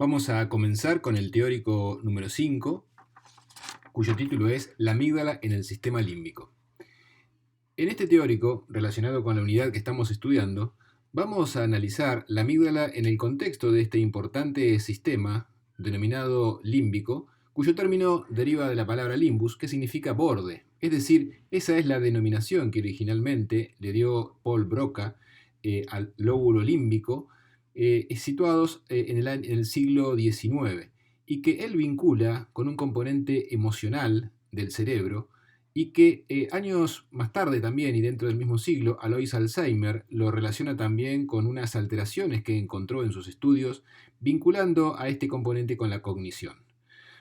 Vamos a comenzar con el teórico número 5, cuyo título es La amígdala en el sistema límbico. En este teórico, relacionado con la unidad que estamos estudiando, vamos a analizar la amígdala en el contexto de este importante sistema denominado límbico, cuyo término deriva de la palabra limbus, que significa borde. Es decir, esa es la denominación que originalmente le dio Paul Broca al lóbulo límbico, situados en el siglo XIX, y que él vincula con un componente emocional del cerebro, y que años más tarde también, y dentro del mismo siglo, Alois Alzheimer lo relaciona también con unas alteraciones que encontró en sus estudios, vinculando a este componente con la cognición.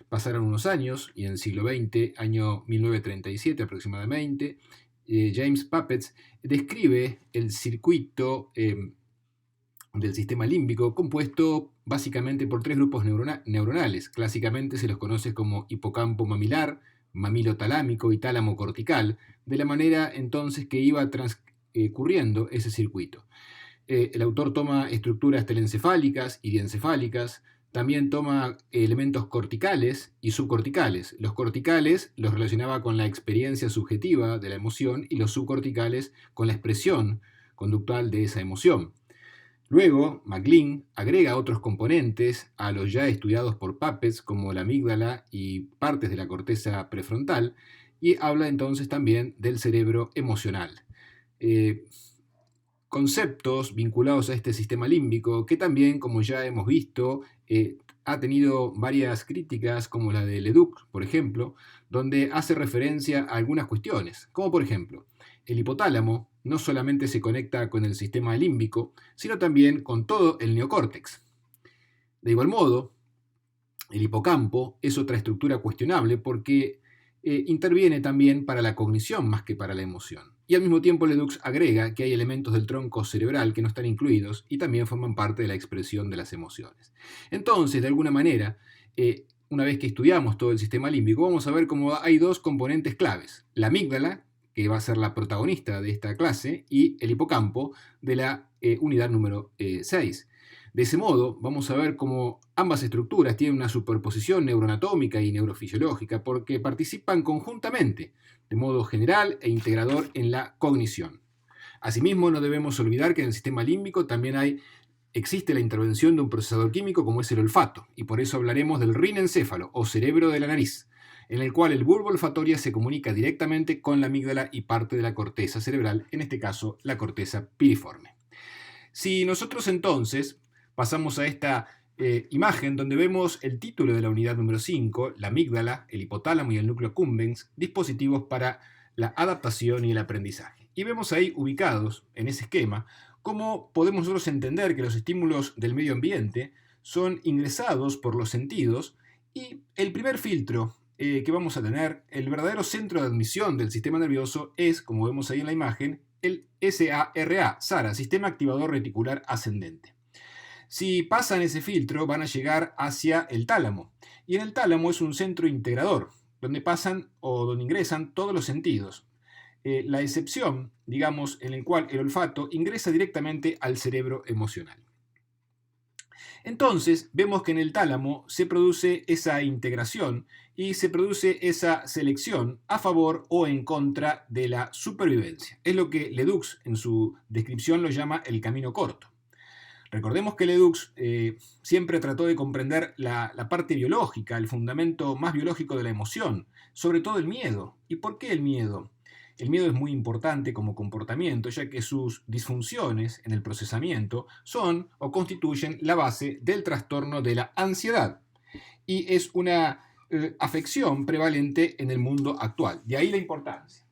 Pasaron unos años, y en el siglo XX, año 1937 aproximadamente, James Puppets describe el circuito del sistema límbico, compuesto básicamente por tres grupos neuronales. Clásicamente se los conoce como hipocampo mamilar, mamilo talámico y tálamo cortical, de la manera entonces que iba transcurriendo ese circuito. El autor toma estructuras telencefálicas y diencefálicas, también toma elementos corticales y subcorticales. Los corticales los relacionaba con la experiencia subjetiva de la emoción y los subcorticales con la expresión conductual de esa emoción. Luego, MacLean agrega otros componentes a los ya estudiados por Puppets, como la amígdala y partes de la corteza prefrontal, y habla entonces también del cerebro emocional. Conceptos vinculados a este sistema límbico que también, como ya hemos visto, ha tenido varias críticas, como la de Leduc, por ejemplo, donde hace referencia a algunas cuestiones, como por ejemplo, el hipotálamo no solamente se conecta con el sistema límbico, sino también con todo el neocórtex. De igual modo, el hipocampo es otra estructura cuestionable porque interviene también para la cognición más que para la emoción. Y al mismo tiempo Ledoux agrega que hay elementos del tronco cerebral que no están incluidos y también forman parte de la expresión de las emociones. Entonces, de alguna manera, una vez que estudiamos todo el sistema límbico, vamos a ver cómo hay dos componentes claves. La amígdala, que va a ser la protagonista de esta clase, y el hipocampo de la unidad número 6. De ese modo, vamos a ver cómo ambas estructuras tienen una superposición neuroanatómica y neurofisiológica porque participan conjuntamente, de modo general e integrador, en la cognición. Asimismo, no debemos olvidar que en el sistema límbico también existe la intervención de un procesador químico como es el olfato, y por eso hablaremos del rinencéfalo o cerebro de la nariz, en el cual el bulbo olfatoria se comunica directamente con la amígdala y parte de la corteza cerebral, en este caso la corteza piriforme. Si nosotros entonces pasamos a esta imagen donde vemos el título de la unidad número 5, la amígdala, el hipotálamo y el núcleo accumbens, dispositivos para la adaptación y el aprendizaje. Y vemos ahí ubicados en ese esquema cómo podemos nosotros entender que los estímulos del medio ambiente son ingresados por los sentidos, y el primer filtro que vamos a tener, el verdadero centro de admisión del sistema nervioso, es, como vemos ahí en la imagen, el SARA, Sistema Activador Reticular Ascendente. Si pasan ese filtro, van a llegar hacia el tálamo. Y en el tálamo es un centro integrador, donde pasan o donde ingresan todos los sentidos. La excepción, digamos, en el cual el olfato ingresa directamente al cerebro emocional. Entonces, vemos que en el tálamo se produce esa integración y se produce esa selección a favor o en contra de la supervivencia. Es lo que Ledoux en su descripción lo llama el camino corto. Recordemos que Ledoux siempre trató de comprender la parte biológica, el fundamento más biológico de la emoción, sobre todo el miedo. ¿Y por qué el miedo? El miedo es muy importante como comportamiento, ya que sus disfunciones en el procesamiento son o constituyen la base del trastorno de la ansiedad. Y es una afección prevalente en el mundo actual. De ahí la importancia.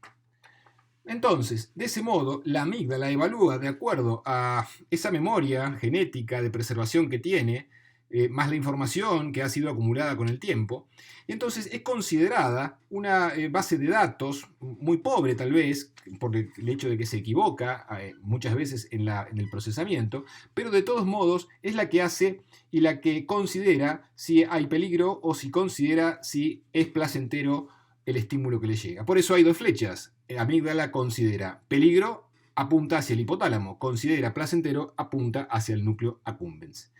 Entonces, de ese modo, la amígdala evalúa de acuerdo a esa memoria genética de preservación que tiene, más la información que ha sido acumulada con el tiempo. Y entonces es considerada una base de datos muy pobre, tal vez, por el hecho de que se equivoca muchas veces en el procesamiento, pero de todos modos es la que hace y la que considera si hay peligro o si considera si es placentero el estímulo que le llega. Por eso hay dos flechas. Amígdala considera peligro, apunta hacia el hipotálamo; considera placentero, apunta hacia el núcleo accumbens.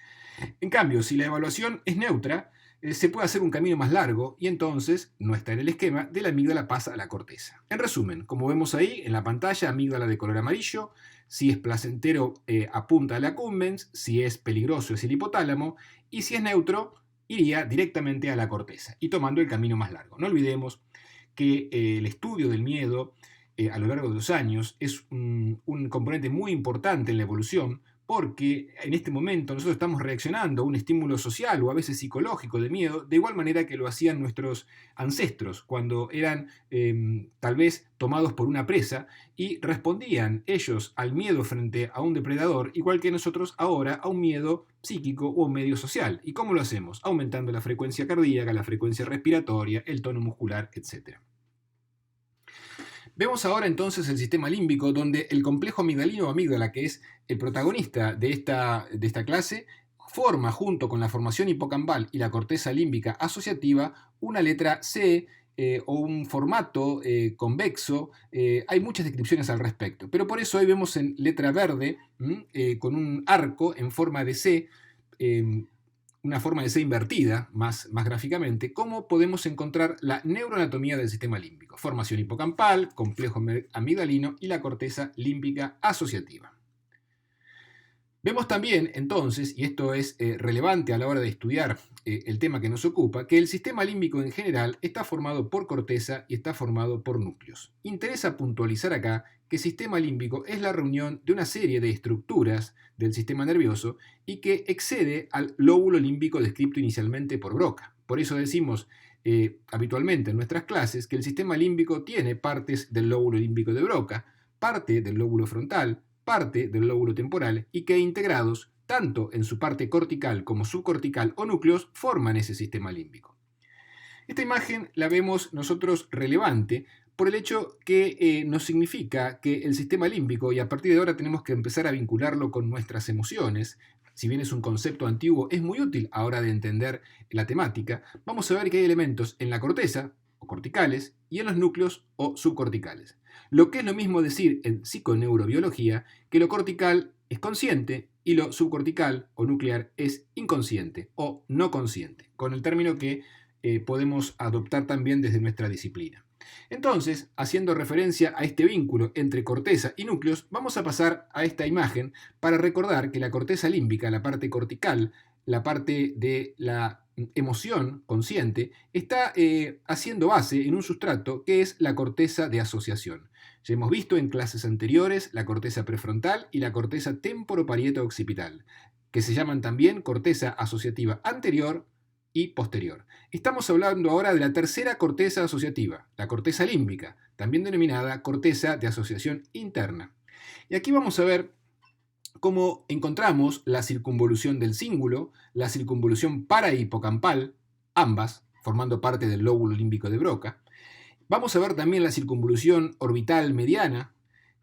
En cambio, si la evaluación es neutra, se puede hacer un camino más largo y entonces no está en el esquema, de la amígdala pasa a la corteza. En resumen, como vemos ahí en la pantalla, amígdala de color amarillo, si es placentero apunta al accumbens, si es peligroso es el hipotálamo y si es neutro iría directamente a la corteza y tomando el camino más largo. No olvidemos que el estudio del miedo a lo largo de los años es un componente muy importante en la evolución porque en este momento nosotros estamos reaccionando a un estímulo social o a veces psicológico de miedo, de igual manera que lo hacían nuestros ancestros cuando eran tal vez tomados por una presa y respondían ellos al miedo frente a un depredador, igual que nosotros ahora a un miedo psíquico o medio social. ¿Y cómo lo hacemos? Aumentando la frecuencia cardíaca, la frecuencia respiratoria, el tono muscular, etc. Vemos ahora entonces el sistema límbico, donde el complejo amigdalino o amígdala, que es el protagonista de esta clase, forma junto con la formación hipocampal y la corteza límbica asociativa una letra C o un formato convexo. Hay muchas descripciones al respecto, pero por eso hoy vemos en letra verde con un arco en forma de C, una forma de C invertida, más gráficamente, cómo podemos encontrar la neuroanatomía del sistema límbico. Formación hipocampal, complejo amigdalino y la corteza límbica asociativa. Vemos también, entonces, y esto es relevante a la hora de estudiar el tema que nos ocupa, que el sistema límbico en general está formado por corteza y está formado por núcleos. Interesa puntualizar acá que el sistema límbico es la reunión de una serie de estructuras del sistema nervioso y que excede al lóbulo límbico descrito inicialmente por Broca. Por eso decimos habitualmente en nuestras clases que el sistema límbico tiene partes del lóbulo límbico de Broca, parte del lóbulo frontal, parte del lóbulo temporal y que integrados, tanto en su parte cortical como subcortical o núcleos, forman ese sistema límbico. Esta imagen la vemos nosotros relevante por el hecho que nos significa que el sistema límbico, y a partir de ahora tenemos que empezar a vincularlo con nuestras emociones, si bien es un concepto antiguo, es muy útil a la hora de entender la temática, vamos a ver que hay elementos en la corteza, o corticales, y en los núcleos o subcorticales. Lo que es lo mismo decir en psiconeurobiología que lo cortical es consciente y lo subcortical o nuclear es inconsciente o no consciente, con el término que podemos adoptar también desde nuestra disciplina. Entonces, haciendo referencia a este vínculo entre corteza y núcleos, vamos a pasar a esta imagen para recordar que la corteza límbica, la parte cortical, la parte de la emoción consciente, está haciendo base en un sustrato que es la corteza de asociación. Ya hemos visto en clases anteriores la corteza prefrontal y la corteza temporoparieto-occipital, que se llaman también corteza asociativa anterior y posterior. Estamos hablando ahora de la tercera corteza asociativa, la corteza límbica, también denominada corteza de asociación interna. Y aquí vamos a ver cómo encontramos la circunvolución del cíngulo, la circunvolución parahipocampal, ambas formando parte del lóbulo límbico de Broca. Vamos a ver también la circunvolución orbital mediana,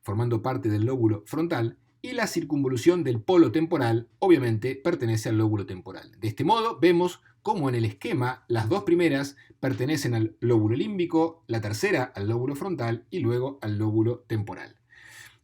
formando parte del lóbulo frontal, y la circunvolución del polo temporal, obviamente, pertenece al lóbulo temporal. De este modo, vemos cómo en el esquema las dos primeras pertenecen al lóbulo límbico, la tercera al lóbulo frontal y luego al lóbulo temporal.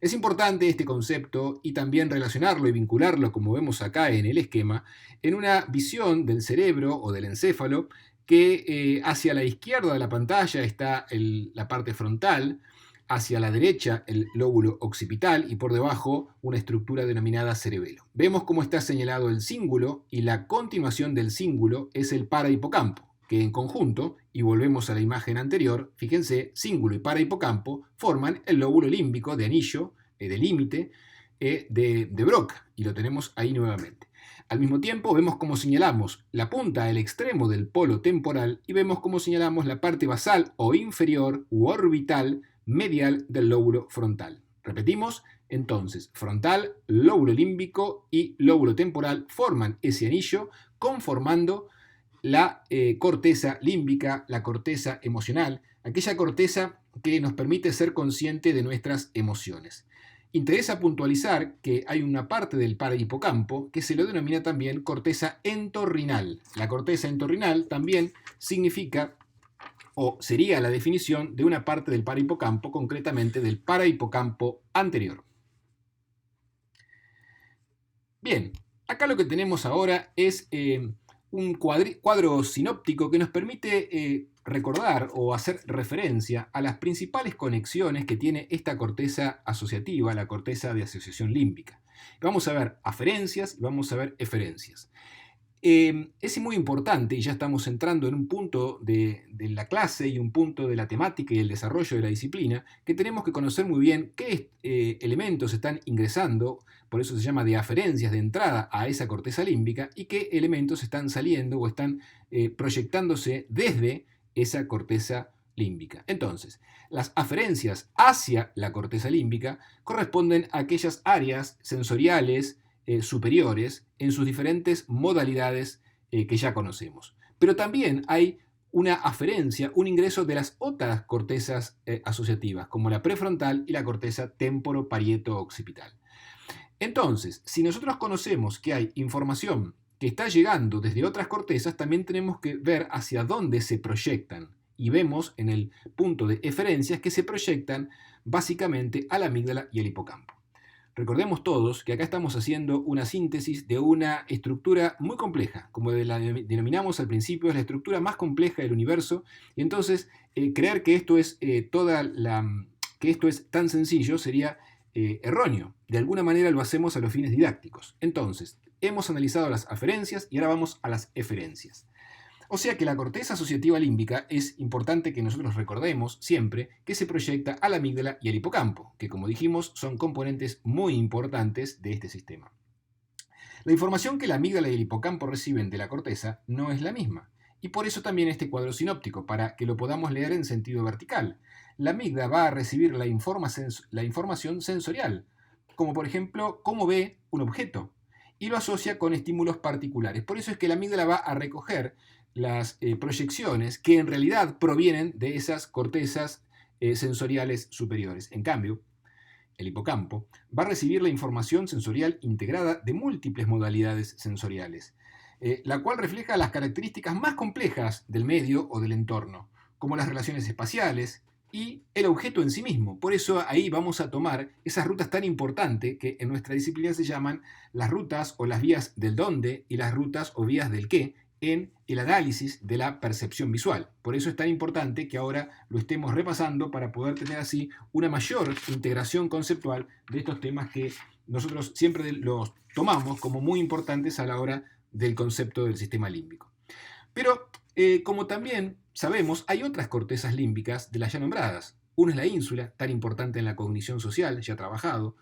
Es importante este concepto y también relacionarlo y vincularlo, como vemos acá en el esquema, en una visión del cerebro o del encéfalo que hacia la izquierda de la pantalla está la parte frontal, hacia la derecha el lóbulo occipital y por debajo una estructura denominada cerebelo. Vemos cómo está señalado el cíngulo y la continuación del cíngulo es el parahipocampo, que en conjunto, y volvemos a la imagen anterior, fíjense, cíngulo y parahipocampo forman el lóbulo límbico de anillo, de límite, de Broca, y lo tenemos ahí nuevamente. Al mismo tiempo vemos cómo señalamos la punta, el extremo del polo temporal, y vemos cómo señalamos la parte basal o inferior u orbital medial del lóbulo frontal. Repetimos, entonces, frontal, lóbulo límbico y lóbulo temporal forman ese anillo conformando la corteza límbica, la corteza emocional, aquella corteza que nos permite ser consciente de nuestras emociones. Interesa puntualizar que hay una parte del parahipocampo que se lo denomina también corteza entorrinal. La corteza entorrinal también significa o sería la definición de una parte del parahipocampo, concretamente del parahipocampo anterior. Bien, Acá lo que tenemos ahora es un cuadro sinóptico que nos permite recordar o hacer referencia a las principales conexiones que tiene esta corteza asociativa, la corteza de asociación límbica. Vamos a ver aferencias y vamos a ver eferencias. Es muy importante, y ya estamos entrando en un punto de la clase y un punto de la temática y el desarrollo de la disciplina, que tenemos que conocer muy bien qué elementos están ingresando, por eso se llama de aferencias de entrada a esa corteza límbica, y qué elementos están saliendo o están proyectándose desde esa corteza límbica. Entonces, las aferencias hacia la corteza límbica corresponden a aquellas áreas sensoriales superiores en sus diferentes modalidades que ya conocemos. Pero también hay una aferencia, un ingreso de las otras cortezas asociativas, como la prefrontal y la corteza temporoparieto-occipital. Entonces, si nosotros conocemos que hay información que está llegando desde otras cortezas, también tenemos que ver hacia dónde se proyectan. Y vemos en el punto de eferencias que se proyectan básicamente a la amígdala y el hipocampo. Recordemos todos que acá estamos haciendo una síntesis de una estructura muy compleja, como la denominamos al principio, es la estructura más compleja del universo, y entonces creer que esto es que esto es tan sencillo sería erróneo. De alguna manera lo hacemos a los fines didácticos. Entonces, hemos analizado las aferencias y ahora vamos a las eferencias. O sea que la corteza asociativa límbica es importante que nosotros recordemos siempre que se proyecta a la amígdala y al hipocampo, que como dijimos son componentes muy importantes de este sistema. La información que la amígdala y el hipocampo reciben de la corteza no es la misma, y por eso también este cuadro sinóptico, para que lo podamos leer en sentido vertical. La amígdala va a recibir la información sensorial, como por ejemplo cómo ve un objeto, y lo asocia con estímulos particulares. Por eso es que la amígdala va a recoger las proyecciones que en realidad provienen de esas cortezas sensoriales superiores. En cambio, el hipocampo va a recibir la información sensorial integrada de múltiples modalidades sensoriales, la cual refleja las características más complejas del medio o del entorno, como las relaciones espaciales y el objeto en sí mismo. Por eso ahí vamos a tomar esas rutas tan importantes que en nuestra disciplina se llaman las rutas o las vías del dónde y las rutas o vías del qué, en el análisis de la percepción visual. Por eso es tan importante que ahora lo estemos repasando para poder tener así una mayor integración conceptual de estos temas que nosotros siempre los tomamos como muy importantes a la hora del concepto del sistema límbico. Pero como también sabemos, hay otras cortezas límbicas de las ya nombradas. Una es la ínsula, tan importante en la cognición social, ya trabajado.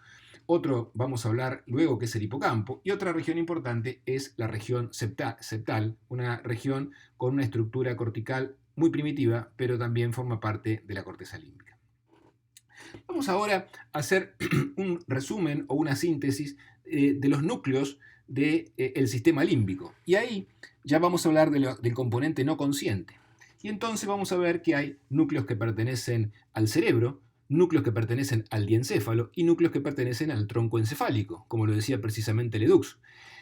Otro vamos a hablar luego, que es el hipocampo, y otra región importante es la región septal, una región con una estructura cortical muy primitiva, pero también forma parte de la corteza límbica. Vamos ahora a hacer un resumen o una síntesis de los núcleos del sistema límbico, y ahí ya vamos a hablar del componente no consciente. Y entonces vamos a ver que hay núcleos que pertenecen al cerebro, núcleos que pertenecen al diencéfalo y núcleos que pertenecen al tronco encefálico, como lo decía precisamente Ledoux.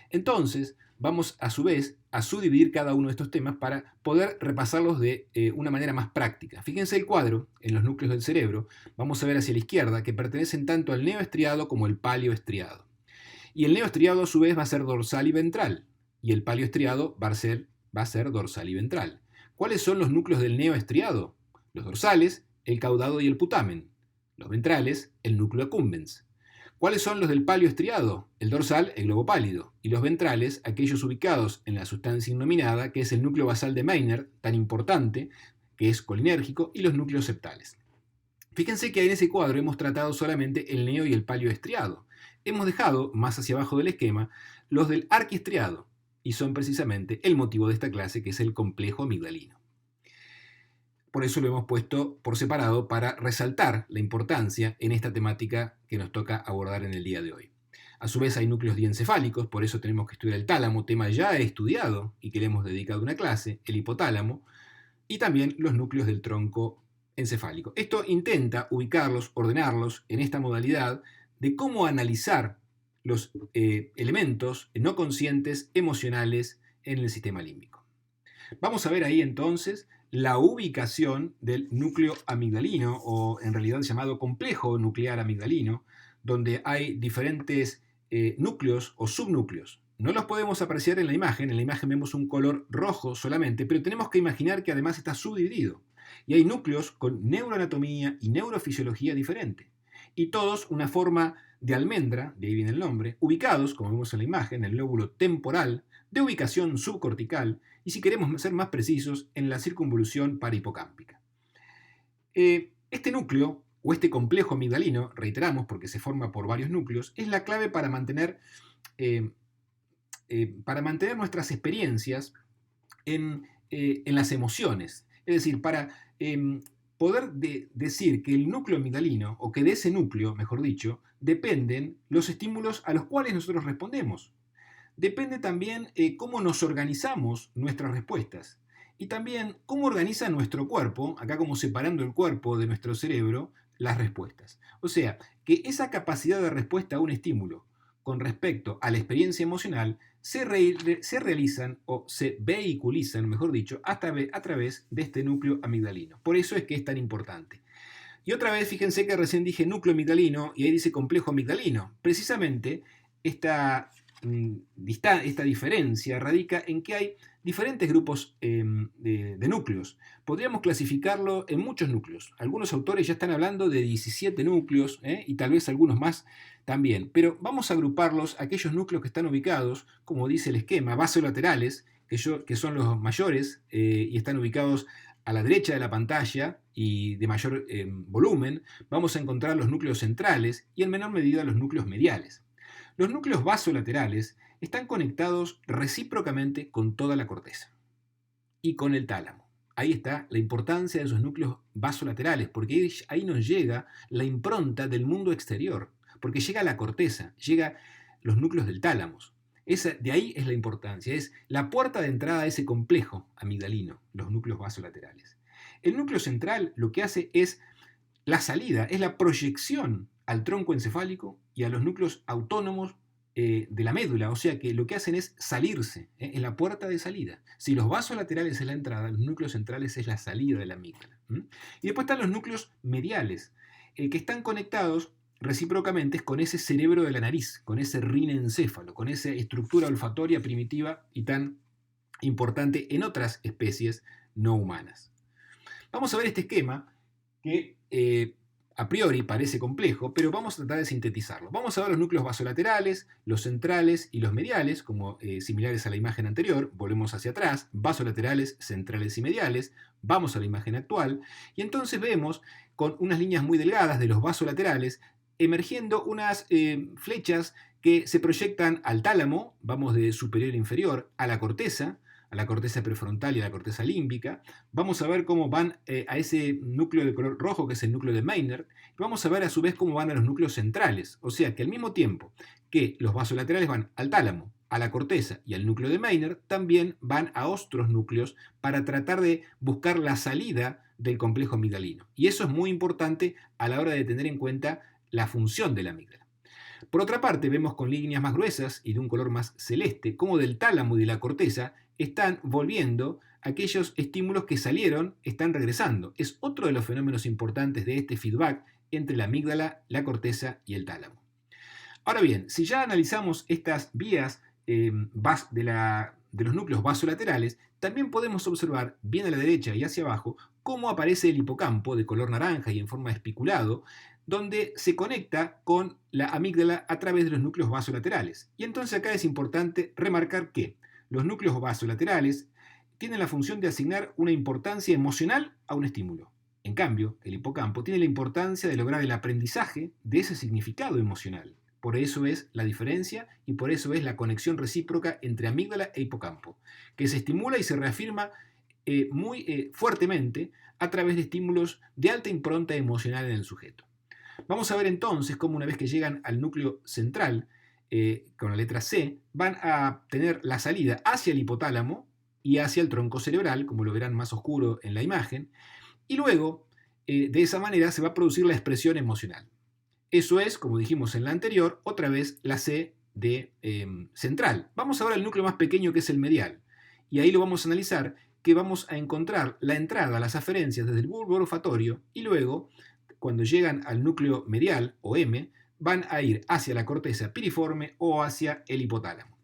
Entonces, vamos a su vez a subdividir cada uno de estos temas para poder repasarlos de una manera más práctica. Fíjense el cuadro en los núcleos del cerebro. Vamos a ver hacia la izquierda que pertenecen tanto al neoestriado como al palioestriado. Y el neoestriado a su vez va a ser dorsal y ventral, y el palioestriado va a ser dorsal y ventral. ¿Cuáles son los núcleos del neoestriado? Los dorsales, el caudado y el putamen. Los ventrales, el núcleo accumbens. ¿Cuáles son los del palioestriado? El dorsal, el globo pálido. Y los ventrales, aquellos ubicados en la sustancia innominada, que es el núcleo basal de Meynert, tan importante, que es colinérgico, y los núcleos septales. Fíjense que en ese cuadro hemos tratado solamente el neo y el palioestriado. Hemos dejado, más hacia abajo del esquema, los del arquiestriado, y son precisamente el motivo de esta clase, que es el complejo amigdalino. Por eso lo hemos puesto por separado para resaltar la importancia en esta temática que nos toca abordar en el día de hoy. A su vez hay núcleos diencefálicos, por eso tenemos que estudiar el tálamo, tema ya estudiado y que le hemos dedicado una clase, el hipotálamo, y también los núcleos del tronco encefálico. Esto intenta ubicarlos, ordenarlos en esta modalidad de cómo analizar los elementos no conscientes emocionales en el sistema límbico. Vamos a ver ahí entonces la ubicación del núcleo amigdalino, o en realidad llamado complejo nuclear amigdalino, donde hay diferentes núcleos o subnúcleos. no los podemos apreciar en la imagen vemos un color rojo solamente, pero tenemos que imaginar que además está subdividido. Y hay núcleos con neuroanatomía y neurofisiología diferente. Y todos una forma de almendra, de ahí viene el nombre, ubicados, como vemos en la imagen, en el lóbulo temporal, de ubicación subcortical, y si queremos ser más precisos, en la circunvolución parahipocámpica. Este núcleo, o este complejo amigdalino, reiteramos porque se forma por varios núcleos, es la clave para mantener nuestras experiencias en las emociones. Es decir, para poder decir que el núcleo amigdalino, o que de ese núcleo, mejor dicho, dependen los estímulos a los cuales nosotros respondemos. Depende también cómo nos organizamos nuestras respuestas. Y también cómo organiza nuestro cuerpo, acá como separando el cuerpo de nuestro cerebro, las respuestas. O sea, que esa capacidad de respuesta a un estímulo con respecto a la experiencia emocional se realizan o se vehiculizan, mejor dicho, a través de este núcleo amigdalino. Por eso es que es tan importante. Y otra vez, fíjense que recién dije núcleo amigdalino y ahí dice complejo amigdalino. Precisamente esta diferencia radica en que hay diferentes grupos de núcleos. Podríamos clasificarlo en muchos núcleos. Algunos autores ya están hablando de 17 núcleos y tal vez algunos más también. Pero vamos a agruparlos, aquellos núcleos que están ubicados, como dice el esquema, basolaterales, que son los mayores y están ubicados a la derecha de la pantalla y de mayor volumen. Vamos a encontrar los núcleos centrales y en menor medida los núcleos mediales. Los núcleos basolaterales están conectados recíprocamente con toda la corteza y con el tálamo. Ahí está la importancia de esos núcleos basolaterales, porque ahí nos llega la impronta del mundo exterior, porque llega a la corteza, llega los núcleos del tálamo. De ahí es la importancia, es la puerta de entrada a ese complejo amigdalino, los núcleos basolaterales. El núcleo central lo que hace es la salida, es la proyección al tronco encefálico y a los núcleos autónomos de la médula, o sea que lo que hacen es salirse, en la puerta de salida. Si los vasos laterales es la entrada, los núcleos centrales es la salida de la amígdala. Y después están los núcleos mediales, que están conectados recíprocamente con ese cerebro de la nariz, con ese rinencéfalo, con esa estructura olfatoria primitiva y tan importante en otras especies no humanas. Vamos a ver este esquema que a priori parece complejo, pero vamos a tratar de sintetizarlo. Vamos a ver los núcleos basolaterales, los centrales y los mediales, como similares a la imagen anterior. Volvemos hacia atrás, basolaterales, centrales y mediales. Vamos a la imagen actual y entonces vemos con unas líneas muy delgadas de los basolaterales emergiendo unas flechas que se proyectan al tálamo, vamos de superior a inferior, a la corteza prefrontal y a la corteza límbica. Vamos a ver cómo van a ese núcleo de color rojo, que es el núcleo de Meynert. Y vamos a ver a su vez cómo van a los núcleos centrales. O sea que al mismo tiempo que los vasolaterales van al tálamo, a la corteza y al núcleo de Meynert, también van a otros núcleos para tratar de buscar la salida del complejo amigdalino. Y eso es muy importante a la hora de tener en cuenta la función de la amígdala. Por otra parte, vemos con líneas más gruesas y de un color más celeste cómo del tálamo y de la corteza están volviendo aquellos estímulos que salieron, están regresando. Es otro de los fenómenos importantes de este feedback entre la amígdala, la corteza y el tálamo. Ahora bien, si ya analizamos estas vías de los núcleos basolaterales, también podemos observar bien a la derecha y hacia abajo cómo aparece el hipocampo de color naranja y en forma de espiculado, donde se conecta con la amígdala a través de los núcleos basolaterales. Y entonces acá es importante remarcar que los núcleos basolaterales tienen la función de asignar una importancia emocional a un estímulo. En cambio, el hipocampo tiene la importancia de lograr el aprendizaje de ese significado emocional. Por eso es la diferencia y por eso es la conexión recíproca entre amígdala e hipocampo, que se estimula y se reafirma muy fuertemente a través de estímulos de alta impronta emocional en el sujeto. Vamos a ver entonces cómo una vez que llegan al núcleo central, con la letra C, van a tener la salida hacia el hipotálamo y hacia el tronco cerebral, como lo verán más oscuro en la imagen, y luego, de esa manera, se va a producir la expresión emocional. Eso es, como dijimos en la anterior, otra vez la C de central. Vamos ahora al núcleo más pequeño, que es el medial, y ahí lo vamos a analizar, que vamos a encontrar la entrada, las aferencias desde el bulbo olfatorio, y luego, cuando llegan al núcleo medial, o M, van a ir hacia la corteza piriforme o hacia el hipotálamo.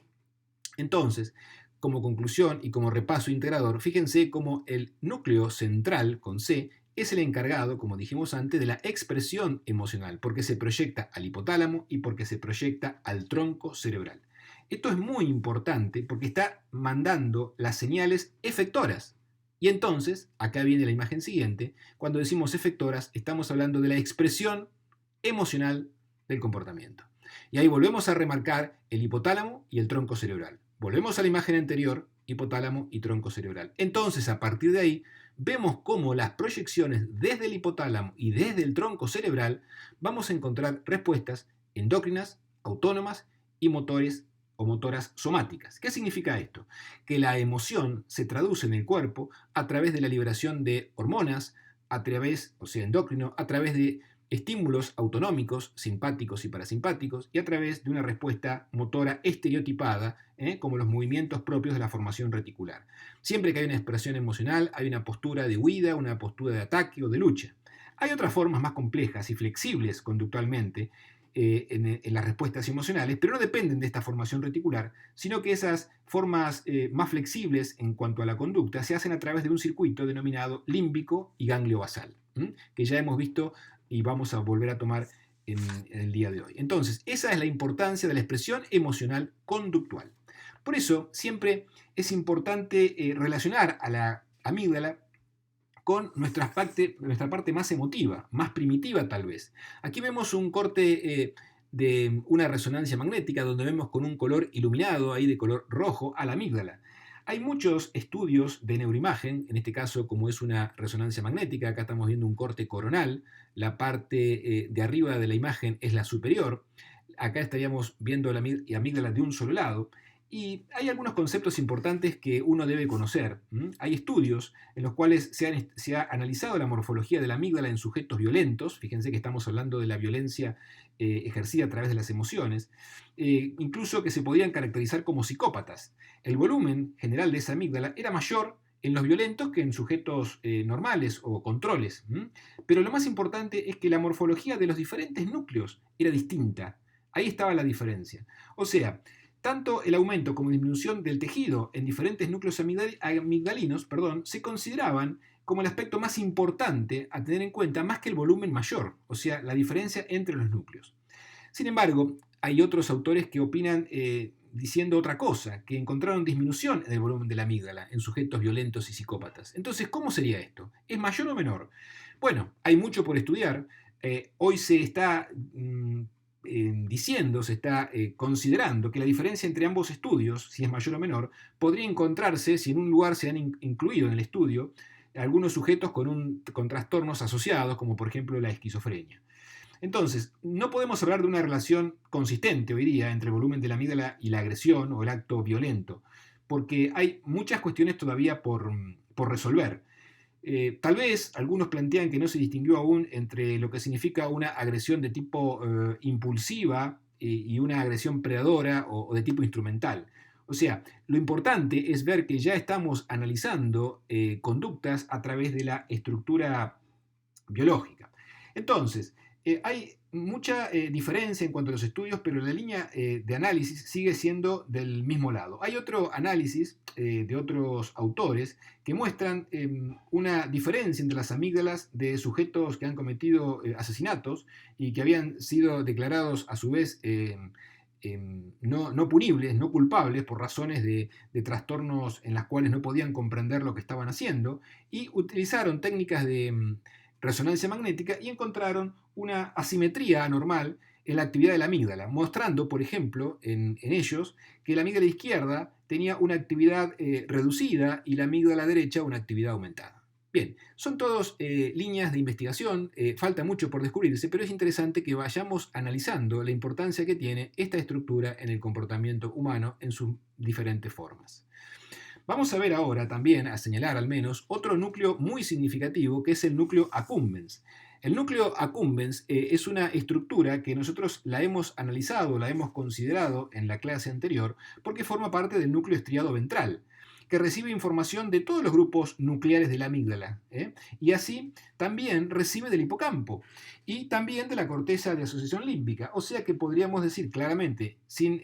Entonces, como conclusión y como repaso integrador, fíjense cómo el núcleo central, con C, es el encargado, como dijimos antes, de la expresión emocional, porque se proyecta al hipotálamo y porque se proyecta al tronco cerebral. Esto es muy importante porque está mandando las señales efectoras. Y entonces, acá viene la imagen siguiente, cuando decimos efectoras, estamos hablando de la expresión emocional del comportamiento. Y ahí volvemos a remarcar el hipotálamo y el tronco cerebral. Volvemos a la imagen anterior, hipotálamo y tronco cerebral. Entonces, a partir de ahí, vemos cómo las proyecciones desde el hipotálamo y desde el tronco cerebral vamos a encontrar respuestas endócrinas, autónomas y motores o motoras somáticas. ¿Qué significa esto? Que la emoción se traduce en el cuerpo a través de la liberación de hormonas, a través, o sea, endocrino, a través de estímulos autonómicos, simpáticos y parasimpáticos, y a través de una respuesta motora estereotipada, como los movimientos propios de la formación reticular. Siempre que hay una expresión emocional, hay una postura de huida, una postura de ataque o de lucha. Hay otras formas más complejas y flexibles conductualmente en las respuestas emocionales, pero no dependen de esta formación reticular, sino que esas formas más flexibles en cuanto a la conducta se hacen a través de un circuito denominado límbico y ganglio basal, que ya hemos visto y vamos a volver a tomar en el día de hoy. Entonces, esa es la importancia de la expresión emocional conductual. Por eso, siempre es importante relacionar a la amígdala con nuestra parte más emotiva, más primitiva tal vez. Aquí vemos un corte de una resonancia magnética donde vemos con un color iluminado, ahí de color rojo, a la amígdala. Hay muchos estudios de neuroimagen, en este caso como es una resonancia magnética, acá estamos viendo un corte coronal, la parte de arriba de la imagen es la superior, acá estaríamos viendo la amígdala de un solo lado, y hay algunos conceptos importantes que uno debe conocer. Hay estudios en los cuales se ha analizado la morfología de la amígdala en sujetos violentos, fíjense que estamos hablando de la violencia ejercida a través de las emociones, incluso que se podían caracterizar como psicópatas. El volumen general de esa amígdala era mayor en los violentos que en sujetos normales o controles. Pero lo más importante es que la morfología de los diferentes núcleos era distinta. Ahí estaba la diferencia. O sea, tanto el aumento como disminución del tejido en diferentes núcleos amigdalinos se consideraban como el aspecto más importante a tener en cuenta más que el volumen mayor, o sea, la diferencia entre los núcleos. Sin embargo, hay otros autores que opinan diciendo otra cosa, que encontraron disminución en el volumen de la amígdala en sujetos violentos y psicópatas. Entonces, ¿cómo sería esto? ¿Es mayor o menor? Bueno, hay mucho por estudiar. Hoy se está diciendo, se está considerando que la diferencia entre ambos estudios, si es mayor o menor, podría encontrarse si en un lugar se han incluido en el estudio algunos sujetos con trastornos asociados, como por ejemplo la esquizofrenia. Entonces, no podemos hablar de una relación consistente hoy día entre el volumen de la amígdala y la agresión o el acto violento, porque hay muchas cuestiones todavía por resolver. Tal vez algunos plantean que no se distinguió aún entre lo que significa una agresión de tipo impulsiva y una agresión predadora o de tipo instrumental. O sea, lo importante es ver que ya estamos analizando conductas a través de la estructura biológica. Entonces, hay mucha diferencia en cuanto a los estudios, pero la línea de análisis sigue siendo del mismo lado. Hay otro análisis de otros autores que muestran una diferencia entre las amígdalas de sujetos que han cometido asesinatos y que habían sido declarados a su vez no punibles, no culpables por razones de trastornos en las cuales no podían comprender lo que estaban haciendo, y utilizaron técnicas de resonancia magnética y encontraron una asimetría anormal en la actividad de la amígdala, mostrando, por ejemplo, en ellos que la amígdala izquierda tenía una actividad reducida y la amígdala derecha una actividad aumentada. Bien, son todos líneas de investigación, falta mucho por descubrirse, pero es interesante que vayamos analizando la importancia que tiene esta estructura en el comportamiento humano en sus diferentes formas. Vamos a ver ahora también, a señalar al menos, otro núcleo muy significativo que es el núcleo accumbens. El núcleo accumbens es una estructura que nosotros la hemos analizado, la hemos considerado en la clase anterior, porque forma parte del núcleo estriado ventral, que recibe información de todos los grupos nucleares de la amígdala, y así también recibe del hipocampo y también de la corteza de asociación límbica. O sea que podríamos decir claramente, sin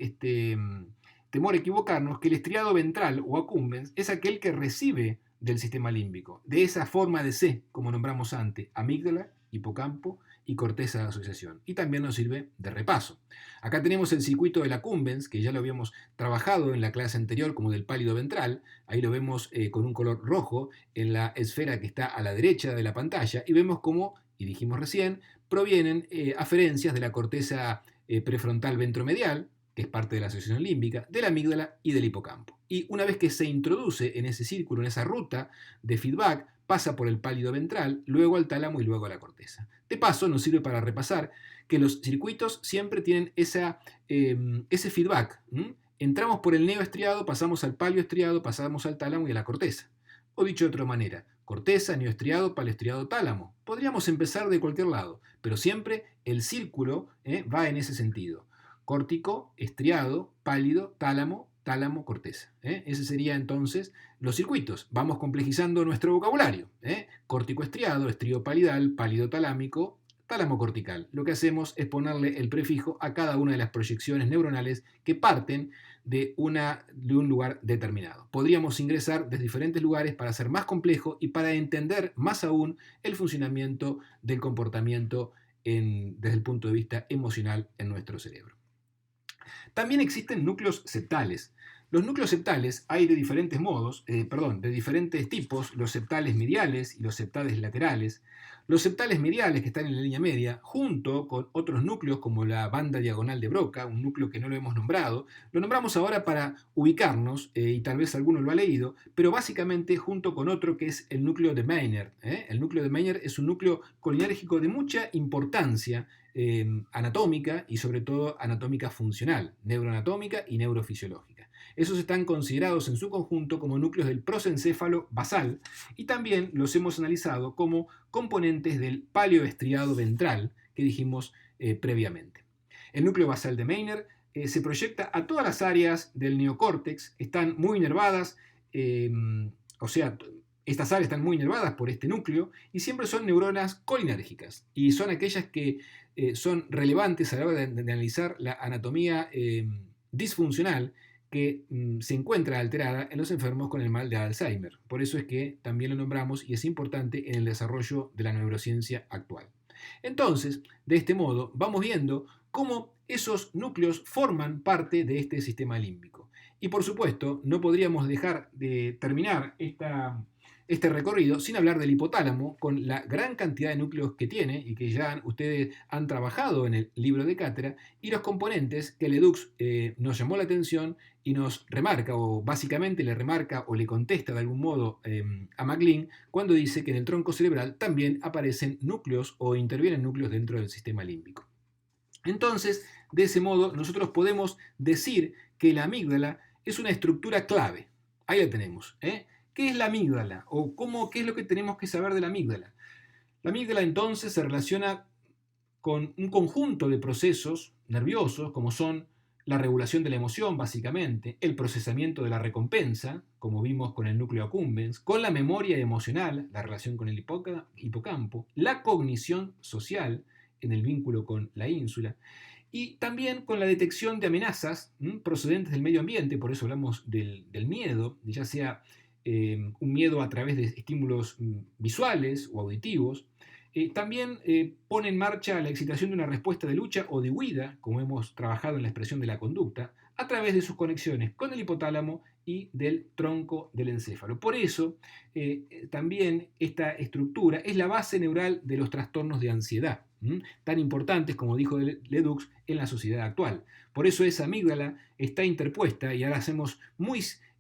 temor a equivocarnos, que el estriado ventral o accumbens es aquel que recibe del sistema límbico, de esa forma de C, como nombramos antes, amígdala, hipocampo y corteza de asociación. Y también nos sirve de repaso. Acá tenemos el circuito del accumbens, que ya lo habíamos trabajado en la clase anterior como del pálido ventral. Ahí lo vemos con un color rojo en la esfera que está a la derecha de la pantalla y vemos cómo, y dijimos recién, provienen aferencias de la corteza prefrontal ventromedial, que es parte de la asociación límbica, de la amígdala y del hipocampo. Y una vez que se introduce en ese círculo, en esa ruta de feedback, pasa por el pálido ventral, luego al tálamo y luego a la corteza. De paso, nos sirve para repasar que los circuitos siempre tienen ese feedback. Entramos por el neoestriado, pasamos al palioestriado, pasamos al tálamo y a la corteza. O dicho de otra manera, corteza, neoestriado, palioestriado, tálamo. Podríamos empezar de cualquier lado, pero siempre el círculo va en ese sentido. Córtico, estriado, pálido, tálamo, tálamo, corteza. Ese sería entonces los circuitos. Vamos complejizando nuestro vocabulario. Córtico estriado, estrío palidal, pálido talámico, tálamo cortical. Lo que hacemos es ponerle el prefijo a cada una de las proyecciones neuronales que parten de un lugar determinado. Podríamos ingresar desde diferentes lugares para hacer más complejo y para entender más aún el funcionamiento del comportamiento desde el punto de vista emocional en nuestro cerebro. También existen núcleos septales. Los núcleos septales hay de diferentes de diferentes tipos, los septales mediales y los septales laterales. Los septales mediales, que están en la línea media, junto con otros núcleos como la banda diagonal de Broca, un núcleo que no lo hemos nombrado, lo nombramos ahora para ubicarnos, y tal vez alguno lo ha leído, pero básicamente junto con otro que es el núcleo de Meiner. El núcleo de Meiner es un núcleo colinérgico de mucha importancia anatómica y sobre todo anatómica funcional, neuroanatómica y neurofisiológica. Esos están considerados en su conjunto como núcleos del prosencéfalo basal y también los hemos analizado como componentes del paleoestriado ventral que dijimos previamente. El núcleo basal de Meiner se proyecta a todas las áreas del neocórtex, están muy inervadas, estas áreas están muy inervadas por este núcleo y siempre son neuronas colinérgicas y son aquellas que son relevantes a la hora de analizar la anatomía disfuncional que se encuentra alterada en los enfermos con el mal de Alzheimer. Por eso es que también lo nombramos y es importante en el desarrollo de la neurociencia actual. Entonces, de este modo, vamos viendo cómo esos núcleos forman parte de este sistema límbico. Y por supuesto, no podríamos dejar de terminar este recorrido sin hablar del hipotálamo, con la gran cantidad de núcleos que tiene y que ya ustedes han trabajado en el libro de cátedra, y los componentes que Ledoux nos llamó la atención y nos remarca, o básicamente le remarca o le contesta de algún modo a MacLean cuando dice que en el tronco cerebral también aparecen núcleos o intervienen núcleos dentro del sistema límbico. Entonces, de ese modo, nosotros podemos decir que la amígdala es una estructura clave. Ahí la tenemos. ¿Qué es la amígdala? ¿O qué es lo que tenemos que saber de la amígdala? La amígdala entonces se relaciona con un conjunto de procesos nerviosos, como son la regulación de la emoción, básicamente, el procesamiento de la recompensa, como vimos con el núcleo accumbens, con la memoria emocional, la relación con el hipocampo, la cognición social, en el vínculo con la ínsula, y también con la detección de amenazas procedentes del medio ambiente. Por eso hablamos del miedo, ya sea un miedo a través de estímulos visuales o auditivos. También pone en marcha la excitación de una respuesta de lucha o de huida, como hemos trabajado en la expresión de la conducta, a través de sus conexiones con el hipotálamo y del tronco del encéfalo. Por eso, también esta estructura es la base neural de los trastornos de ansiedad, tan importantes, como dijo Ledoux, en la sociedad actual. Por eso esa amígdala está interpuesta, y ahora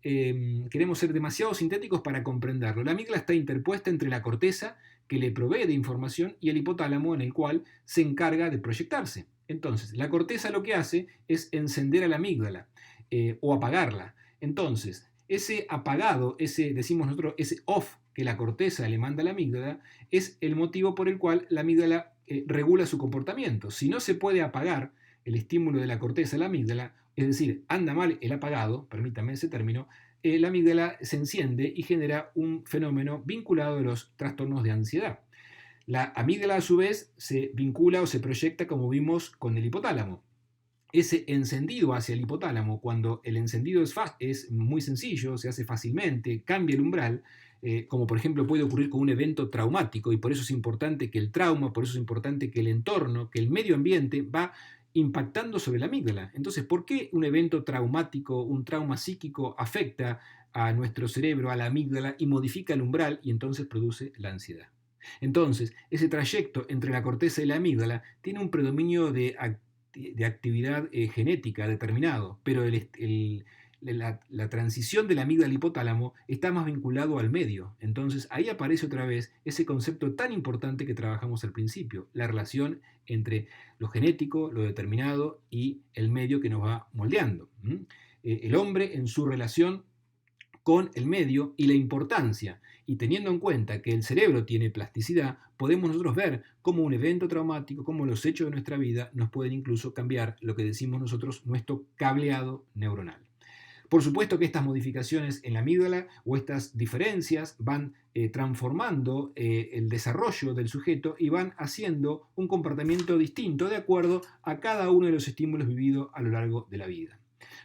queremos ser demasiado sintéticos para comprenderlo. La amígdala está interpuesta entre la corteza, que le provee de información, y el hipotálamo, en el cual se encarga de proyectarse. Entonces, la corteza lo que hace es encender a la amígdala o apagarla. Entonces, ese apagado, decimos nosotros, ese off que la corteza le manda a la amígdala, es el motivo por el cual la amígdala regula su comportamiento. Si no se puede apagar el estímulo de la corteza a la amígdala, es decir, anda mal el apagado, permítame ese término, la amígdala se enciende y genera un fenómeno vinculado a los trastornos de ansiedad. La amígdala, a su vez, se vincula o se proyecta, como vimos, con el hipotálamo. ese encendido hacia el hipotálamo, cuando el encendido es muy sencillo, se hace fácilmente, cambia el umbral, como por ejemplo puede ocurrir con un evento traumático, y por eso es importante que el trauma, por eso es importante que el entorno, que el medio ambiente va impactando sobre la amígdala. Entonces, ¿por qué un evento traumático, un trauma psíquico afecta a nuestro cerebro, a la amígdala, y modifica el umbral y entonces produce la ansiedad? Entonces, ese trayecto entre la corteza y la amígdala tiene un predominio de actividad genética determinado, pero la transición de la amígdala al hipotálamo está más vinculado al medio. Entonces ahí aparece otra vez ese concepto tan importante que trabajamos al principio, la relación entre lo genético, lo determinado y el medio que nos va moldeando. El hombre en su relación con el medio y la importancia. Y teniendo en cuenta que el cerebro tiene plasticidad, podemos nosotros ver cómo un evento traumático, cómo los hechos de nuestra vida nos pueden incluso cambiar lo que decimos nosotros, nuestro cableado neuronal. Por supuesto que estas modificaciones en la amígdala o estas diferencias van transformando el desarrollo del sujeto y van haciendo un comportamiento distinto de acuerdo a cada uno de los estímulos vividos a lo largo de la vida.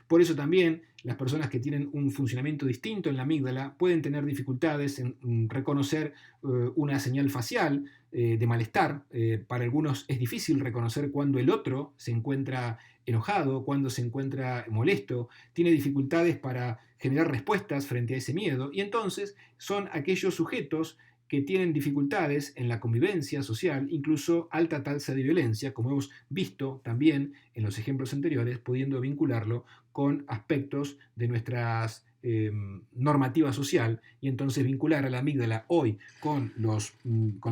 Por eso también las personas que tienen un funcionamiento distinto en la amígdala pueden tener dificultades en reconocer una señal facial de malestar. Para algunos es difícil reconocer cuando el otro se encuentra enojado, cuando se encuentra molesto, tiene dificultades para generar respuestas frente a ese miedo, y entonces son aquellos sujetos que tienen dificultades en la convivencia social, incluso alta tasa de violencia, como hemos visto también en los ejemplos anteriores, pudiendo vincularlo con aspectos de nuestras normativa social, y entonces vincular a la amígdala hoy con los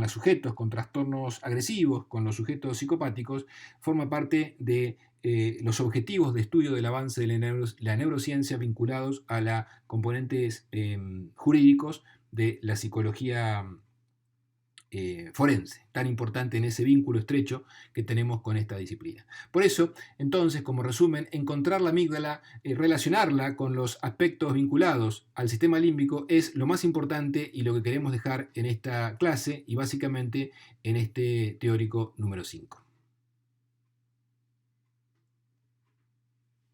sujetos con trastornos agresivos, con los sujetos psicopáticos, forma parte de los objetivos de estudio del avance de la neurociencia vinculados a los componentes jurídicos de la psicología forense, tan importante en ese vínculo estrecho que tenemos con esta disciplina. Por eso, entonces, como resumen, encontrar la amígdala, relacionarla con los aspectos vinculados al sistema límbico es lo más importante y lo que queremos dejar en esta clase y básicamente en este teórico número 5.